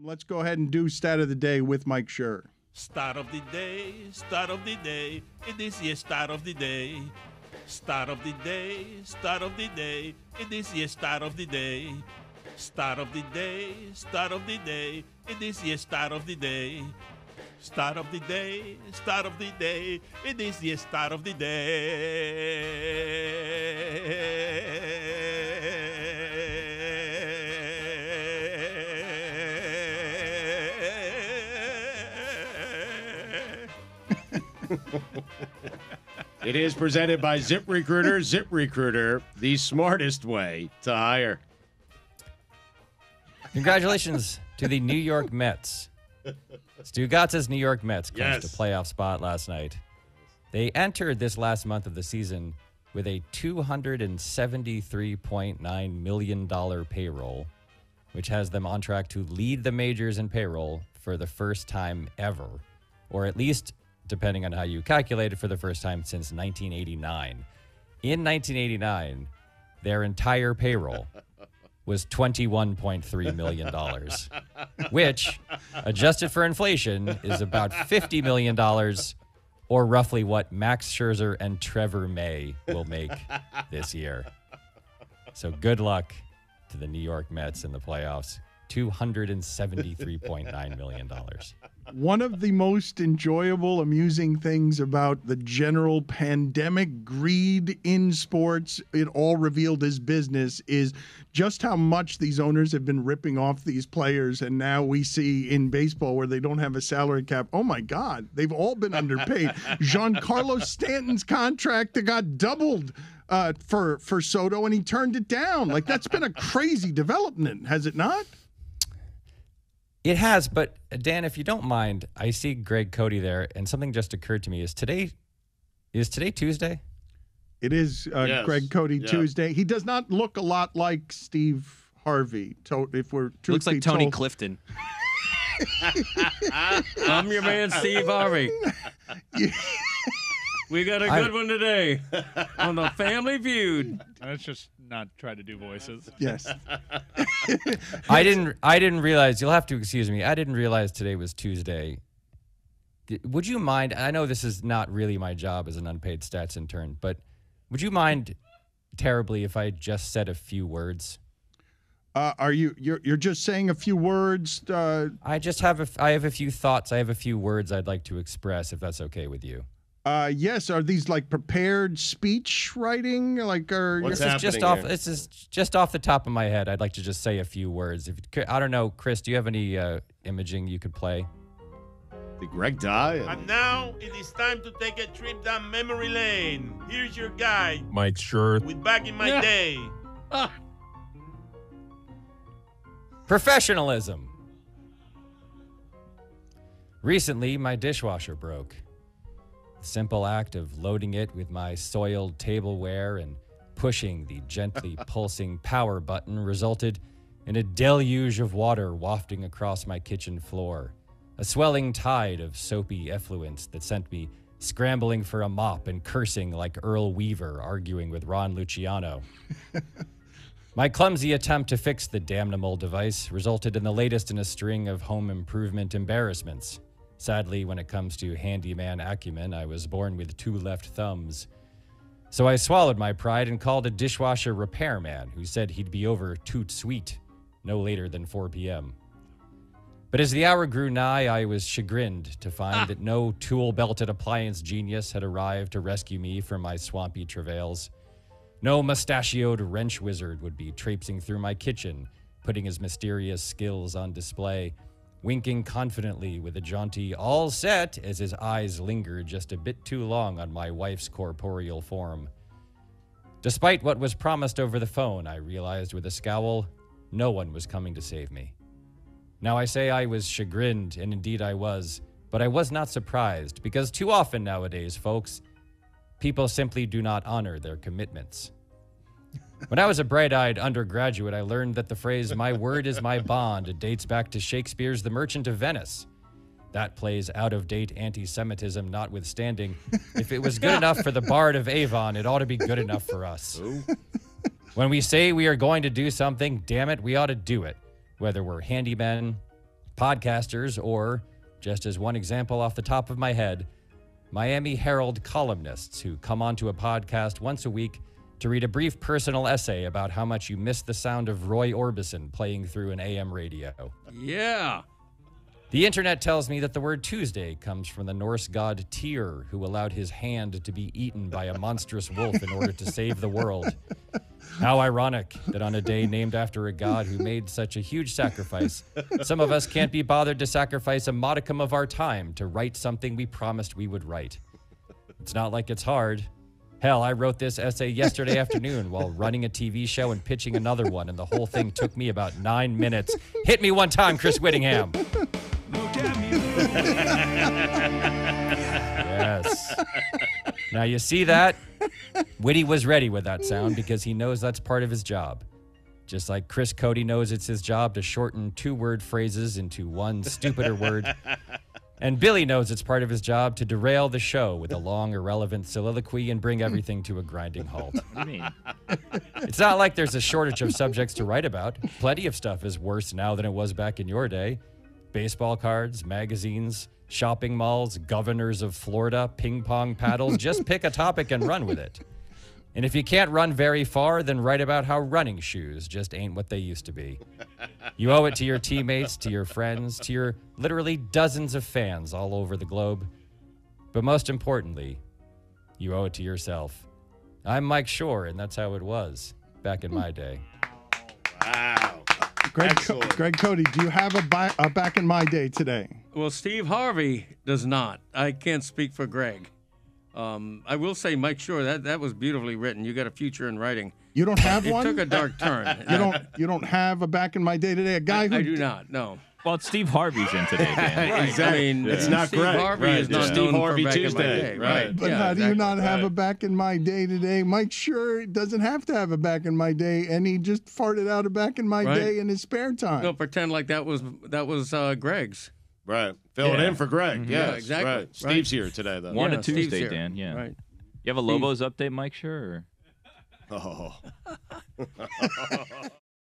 Let's go ahead and do Stat of the Day with Mike Schur. Start of the day, start of the day. It is the start of the day. Start of the day, start of the day. It is the start of the day. Start of the day, start of the day. It is the start of the day. Start of the day, start of the day. It is the start of the day. It is presented by ZipRecruiter. ZipRecruiter, the smartest way to hire. Congratulations to the New York Mets. Stugotz's New York Mets clinched a playoff spot last night. They entered this last month of the season with a $273.9 million payroll, which has them on track to lead the majors in payroll for the first time ever, or at least, depending on how you calculate it, for the first time since 1989. In 1989, their entire payroll was $21.3 million, which, adjusted for inflation, is about $50 million, or roughly what Max Scherzer and Trevor May will make this year. So good luck to the New York Mets in the playoffs. $273.9 million. One of the most enjoyable, amusing things about the general pandemic greed in sports, it all revealed as business, is just how much these owners have been ripping off these players. And now we see in baseball where they don't have a salary cap. Oh, my God, they've all been underpaid. Giancarlo Stanton's contract that got doubled for Soto, and he turned it down. Like, that's been a crazy development, has it not? It has, but Dan, if you don't mind, I see Greg Cote there, and something just occurred to me. Is today Tuesday? It is Yes. Greg Cote Tuesday. He does not look a lot like Steve Harvey. If we're truth looks like be Tony told. Clifton. I'm your man, Steve Harvey. We got a good one today on the Family Feud. Let's just not try to do voices. Yes. I didn't realize. You'll have to excuse me. I didn't realize today was Tuesday. Would you mind? I know this is not really my job as an unpaid stats intern, but would you mind terribly if I just said a few words? You're just saying a few words? I have a few thoughts. I have a few words I'd like to express, if that's okay with you. Yes. Are these like prepared speech writing? What's This is just off the top of my head. I'd like to just say a few words. I don't know, Chris. Do you have any imaging you could play? Did Greg die? And now it is time to take a trip down memory lane. Here's your guy, Mike Schur. with Back in My Day. Professionalism. Recently, my dishwasher broke. The simple act of loading it with my soiled tableware and pushing the gently pulsing power button resulted in a deluge of water wafting across my kitchen floor, a swelling tide of soapy effluence that sent me scrambling for a mop and cursing like Earl Weaver arguing with Ron Luciano. My clumsy attempt to fix the damnable device resulted in the latest in a string of home improvement embarrassments. Sadly, when it comes to handyman acumen, I was born with 2 left thumbs. So I swallowed my pride and called a dishwasher repairman who said he'd be over toot sweet no later than 4 p.m. But as the hour grew nigh, I was chagrined to find that no tool-belted appliance genius had arrived to rescue me from my swampy travails. No mustachioed wrench wizard would be traipsing through my kitchen, putting his mysterious skills on display, winking confidently with a jaunty all set as his eyes lingered just a bit too long on my wife's corporeal form. Despite what was promised over the phone, I realized with a scowl, no one was coming to save me. Now I say I was chagrined, and indeed I was, but I was not surprised, because too often nowadays, folks, people simply do not honor their commitments. When I was a bright-eyed undergraduate, I learned that the phrase, "my word is my bond," dates back to Shakespeare's The Merchant of Venice. That play's out-of-date anti-Semitism notwithstanding, if it was good enough for the Bard of Avon, it ought to be good enough for us. Ooh. When we say we are going to do something, damn it, we ought to do it. Whether we're handymen, podcasters, or, just as one example off the top of my head, Miami Herald columnists who come onto a podcast once a week to read a brief personal essay about how much you miss the sound of Roy Orbison playing through an AM radio. Yeah. The internet tells me that the word Tuesday comes from the Norse god Tyr, who allowed his hand to be eaten by a monstrous wolf in order to save the world. How ironic that on a day named after a god who made such a huge sacrifice, some of us can't be bothered to sacrifice a modicum of our time to write something we promised we would write. It's not like it's hard. Hell, I wrote this essay yesterday afternoon while running a TV show and pitching another one, and the whole thing took me about 9 minutes. Hit me one time, Chris Whittingham. Yes. Now you see that? Whitty was ready with that sound because he knows that's part of his job. Just like Chris Cote knows it's his job to shorten 2-word phrases into one stupider word. And Billy knows it's part of his job to derail the show with a long, irrelevant soliloquy and bring everything to a grinding halt. What do you mean? It's not like there's a shortage of subjects to write about. Plenty of stuff is worse now than it was back in your day. Baseball cards, magazines, shopping malls, governors of Florida, ping pong paddles. Just pick a topic and run with it. And if you can't run very far, then write about how running shoes just ain't what they used to be. You owe it to your teammates, to your friends, to your literally dozens of fans all over the globe. But most importantly, you owe it to yourself. I'm Mike Schur, and that's how it was back in my day. Wow. Greg Cote, do you have a back in my day today? Well, Steve Harvey does not. I can't speak for Greg. I will say, Mike Schur, that was beautifully written. You got a future in writing. You don't have one? It took a dark turn. You don't have a back in my day today? A guy who I do not, no. Well, it's Steve Harvey's in today, Dan. Right. Exactly. I mean, It's not Steve Greg. Harvey Right. is not Steve known for Harvey back in my Tuesday. day. Right. But Yeah, how do you exactly. not have a back in my day today? Mike Schur doesn't have to have a back in my day, and he just farted out a back in my Right. day in his spare time. No, pretend like that was Greg's. Right. Filling Yeah. in for Greg. Yes, Yeah, exactly. Right. Right. Steve's here today, though. One Yeah, to Steve's Tuesday, here. Dan. Yeah. Right. You have a Lobos update, Mike? Sure. Oh.